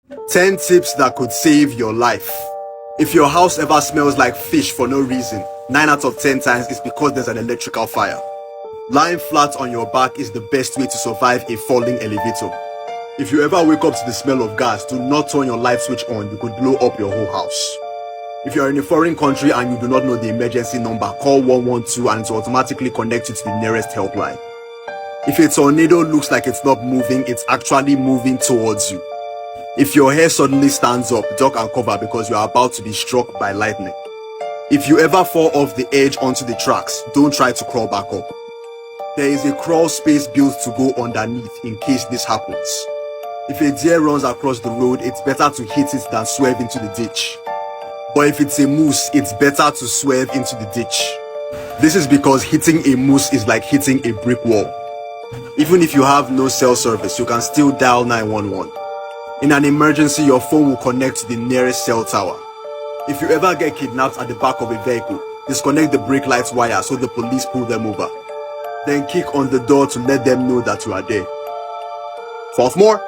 10 tips that could save your life. If your house ever smells like fish for no reason, 9 out of 10 times it's because there's an electrical fire. Lying flat on your back is the best way to survive a falling elevator. If you ever wake up to the smell of gas, do not turn your light switch on, you could blow up your whole house. If you are in a foreign country and you do not know the emergency number, call 112 and it will automatically connect you to the nearest helpline. If a tornado looks like it's not moving, it's actually moving towards you. If your hair suddenly stands up, duck and cover because you are about to be struck by lightning. If you ever fall off the edge onto the tracks, don't try to crawl back up. There is a crawl space built to go underneath in case this happens. If a deer runs across the road, it's better to hit it than swerve into the ditch. But if it's a moose, it's better to swerve into the ditch. This is because hitting a moose is like hitting a brick wall. Even if you have no cell service, you can still dial 911. In an emergency, your phone will connect to the nearest cell tower. If you ever get kidnapped at the back of a vehicle, disconnect the brake light wire so the police pull them over. Then kick on the door to let them know that you are there. For more,